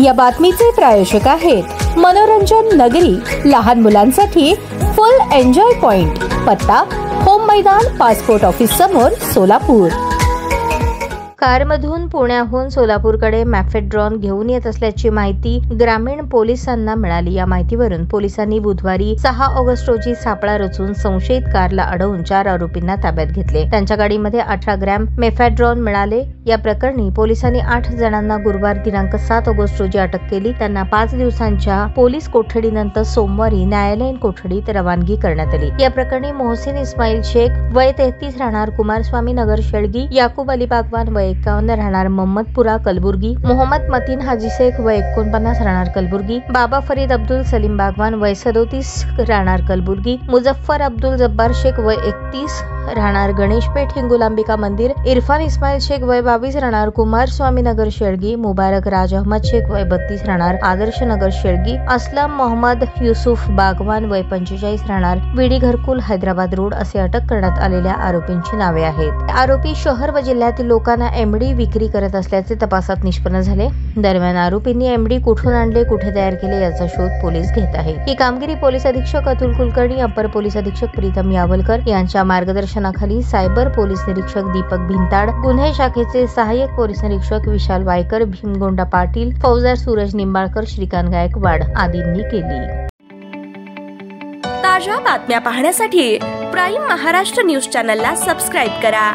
या बातमीचे प्रायोजक आहेत मनोरंजन नगरी, लहान मुलांसाठी फुल एन्जॉय पॉइंट, पत्ता होम मैदान, पासपोर्ट ऑफिस समोर, सोलापूर। कारमधून पुण्याहून सोलापूरकडे मॅफेड्रॉन घेऊन येत असल्याची माहिती ग्रामीण पोलिसांना मिळाली। या माहितीवरून पोलिसांनी बुधवारी 6 ऑगस्ट रोजी सापळा रचून संशयित कारला अडवून 4 आरोपींना ताब्यात घेतले। त्यांच्या गाडीमध्ये 18 ग्रॅम मॅफेड्रॉन मिळाले। या प्रकरणी पोलिसांनी 8 जणांना गुरुवार दिनांक 7 ऑगस्ट रोजी अटक केली। त्यांना 5 दिवसांच्या पोलीस कोठडीनंतर सोमवारी न्यायालयीन कोठडीत रवानगी करण्यात आली। या प्रकरणी मोहसिन इस्माईल शेख वय 33 राहणार कुमारस्वामी नगर शेळगी, याकूब अली बागवान वय 51 राहणार मोहम्मदपुरा कलबुर्गी, मोहम्मद मतीन हाजी शेख वय 49 राहणार कलबुर्गी, बाबा फरीद अब्दुल सलीम बागवान वय 37 राहणार कलबुर्गी, मुजफ्फर अब्दुल जब्बार शेख वय 31 राहणार गणेशपेठ हिंगुलांबिका मंदिर, इरफान इस्माईल शेख वय 22 राहणार कुमारस्वामी नगर शेळगी, मुबारक राज अहमद शेख वय 32 राहणार आदर्श नगर शेळगी, असलम मोहम्मद युसुफ बागवान वय 45 राहणार विडी घरकुल हैदराबाद रोड असे अटक करण्यात आलेल्या आरोपींची नावे आहेत। आरोपी शहर व जिल्ह्यातील लोकांना एमडी विक्री करत असल्याचे तपासात निष्पन्न झाले। दरम्यान आरोपींनी एमडी कुठून आणले, कुठे तयार केले याचा शोध पोलीस घेत आहे। ही कामगिरी पोलीस अधीक्षक अतुल कुलकर्णी, अपर पोलीस अधीक्षक प्रीतम यावलकर यांच्या मार्गदर्शनाखाली सायबर पोलीस निरीक्षक दीपक भिंताड, गुन्हे शाखेचे सहाय्यक पोलीस निरीक्षक विशाल वायकर, भीमगोंडा पाटील, फौजदार सूरज निंबाळकर, श्रीकांत गायकवाड आदींनी केली। ताज्या बातम्या पाहण्यासाठी प्राईम महाराष्ट्र न्यूज चॅनलला सबस्क्राईब करा।